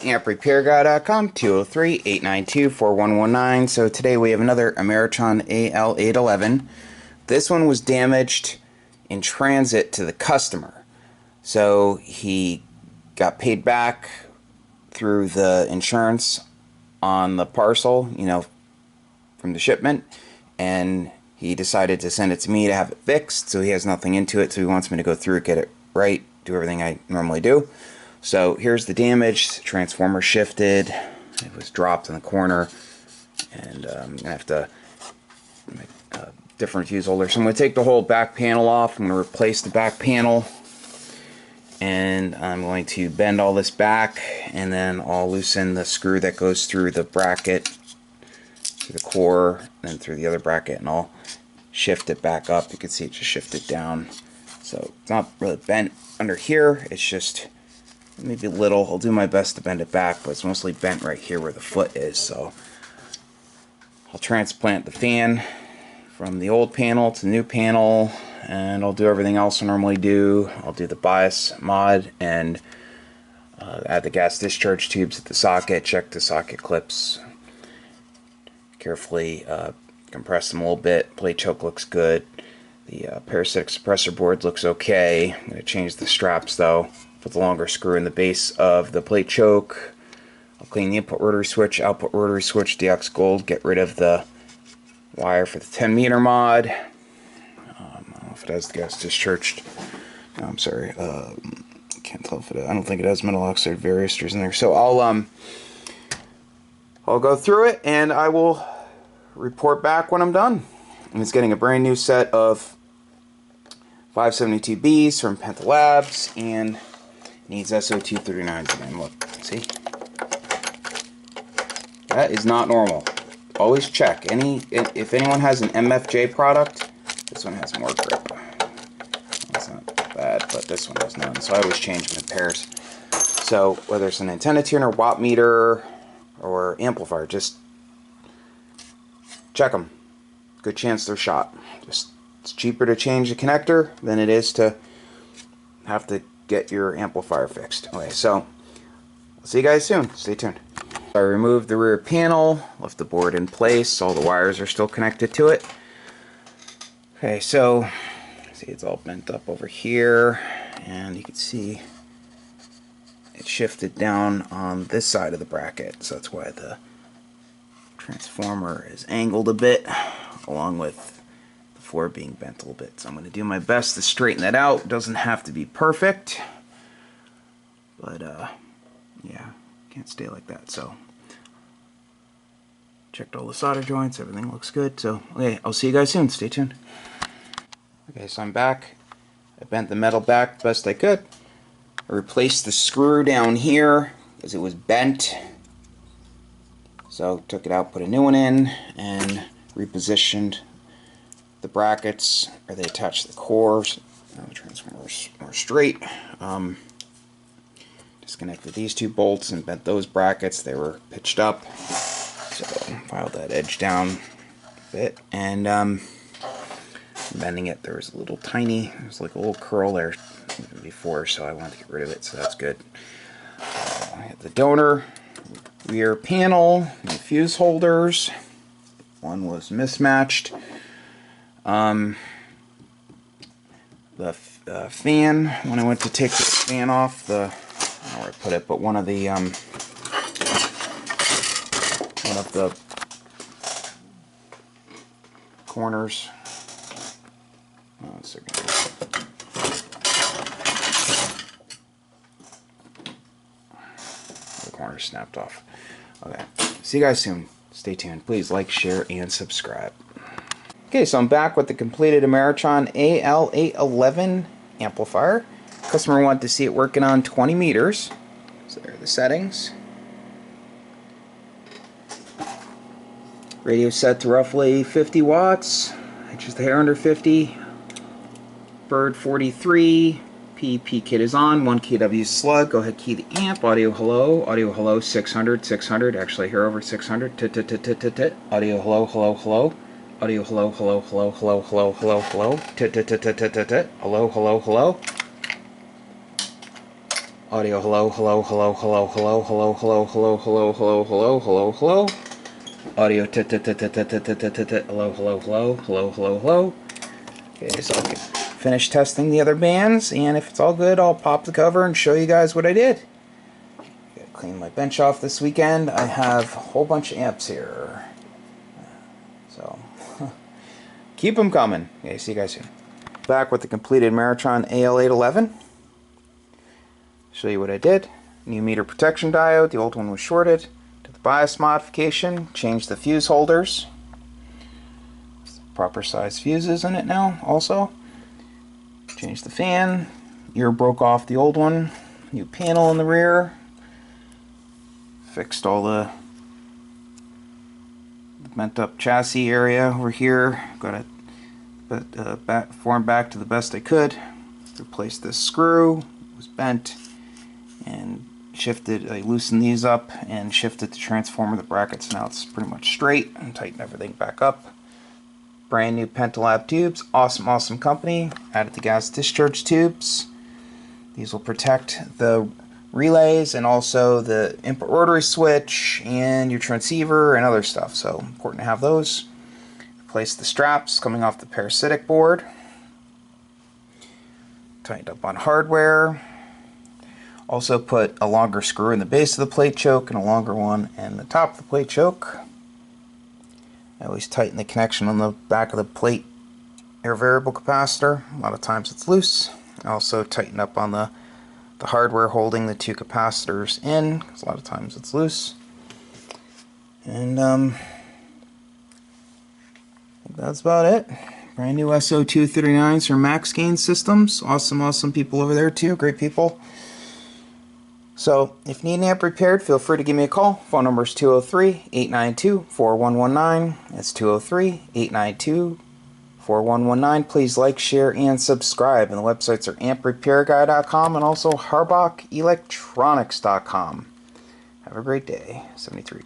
AmpRepairGuy.com, 203-892-4119. So today we have another Ameritron Al811. This one was damaged in transit to the customer. So he got paid back through the insurance on the parcel, from the shipment, and he decided to send it to me to have it fixed. So he has nothing into it, so he wants me to go through it, get it right, do everything I normally do. So here's the damage. The transformer shifted. It was dropped in the corner, and I'm gonna have to make a different fuse holder. So I'm gonna take the whole back panel off. I'm gonna replace the back panel, and I'm going to bend all this back, and then I'll loosen the screw that goes through the bracket, through the core, and then through the other bracket, and I'll shift it back up. You can see it just shifted down. So it's not really bent under here. It's just maybe a little. I'll do my best to bend it back, but it's mostly bent right here where the foot is. So I'll transplant the fan from the old panel to the new panel, and I'll do everything else I normally do. I'll do the bias mod and add the gas discharge tubes at the socket, check the socket clips, carefully compress them a little bit. Plate choke looks good. The parasitic suppressor board looks okay. I'm going to change the straps though. Put the longer screw in the base of the plate choke. I'll clean the input rotary switch, output rotary switch, DX gold, get rid of the wire for the 10 meter mod. I don't know if it has the gas discharged. No, I'm sorry. Can't tell if it. I don't think it has metal oxide varistors in there. So I'll go through it and I will report back when I'm done. And it's getting a brand new set of 572Bs from Penta Labs, and needs SO239s again. Look, see? That is not normal. Always check. If anyone has an MFJ product, this one has more grip. That's not bad, but this one has none. So I always change them in pairs. So whether it's an antenna tuner, watt meter, or amplifier, just check them. Good chance they're shot. It's cheaper to change the connector than it is to have to get your amplifier fixed. Okay, so I'll see you guys soon. Stay tuned. I removed the rear panel, left the board in place. All the wires are still connected to it. Okay, so see it's all bent up over here, and you can see it shifted down on this side of the bracket. So that's why the transformer is angled a bit, along with the floor being bent a little bit. So I'm going to do my best to straighten that out. It doesn't have to be perfect, but yeah, can't stay like that. So checked all the solder joints, everything looks good. So okay, I'll see you guys soon. Stay tuned. Okay, so I'm back. I bent the metal back best I could. I replaced the screw down here because it was bent. So took it out, put a new one in, and repositioned the brackets where they attach the cores. Now the transformer's more straight. Disconnected these two bolts and bent those brackets. They were pitched up. So filed that edge down a bit, and bending it, there was a little tiny, there's like a little curl there before, so I wanted to get rid of it, so that's good. I have the donor, rear panel, and fuse holders. One was mismatched. The fan, when I went to take the fan off, I don't know where I put it, but one of the corners, the corner snapped off. Okay, see you guys soon. Stay tuned. Please like, share, and subscribe. Okay, so I'm back with the completed Ameritron Al811 amplifier. Customer wanted to see it working on 20 meters. So there are the settings. Radio set to roughly 50 watts. Just a hair under 50. Bird 43. PEP kit is on. 1 kW slug. Go ahead, key the amp. Audio hello 600 600. Actually here over 600. Audio hello hello hello. Audio hello hello hello hello hello hello hello. Hello hello hello. Audio, hello, hello, hello, hello, hello, hello, hello, hello, hello, hello, hello, hello, hello. Audio, hello, hello, hello, hello, hello, hello. Okay, so I can finish testing the other bands, and if it's all good, I'll pop the cover and show you guys what I did. Gotta clean my bench off this weekend. I have a whole bunch of amps here. So, keep them coming. Okay, see you guys soon. Back with the completed Ameritron Al811. Show you what I did. New meter protection diode. The old one was shorted. Did the bias modification. Changed the fuse holders. Proper size fuses in it now also. Changed the fan. Ear broke off the old one. New panel in the rear. Fixed all the bent up chassis area over here. Got it formed back to the best I could. Replaced this screw. It was bent. And shifted, I loosened these up and shifted the transformer, the brackets. Now it's pretty much straight, and tightened everything back up. Brand new Penta tubes, awesome company. Added the gas discharge tubes. These will protect the relays and also the input rotary switch and your transceiver and other stuff, so important to have those. Replace the straps coming off the parasitic board. Tightened up on hardware. Also put a longer screw in the base of the plate choke and a longer one in the top of the plate choke. I always tighten the connection on the back of the plate air variable capacitor. A lot of times it's loose. I also tighten up on the hardware holding the two capacitors in, because a lot of times it's loose. And I think that's about it. Brand new SO239s from Max Gain Systems. Awesome people over there too. Great people. So, if you need an amp repaired, feel free to give me a call. Phone number is 203-892-4119. That's 203-892-4119. Please like, share, and subscribe. And the websites are amprepairguy.com and also harbackelectronics.com. Have a great day. 73.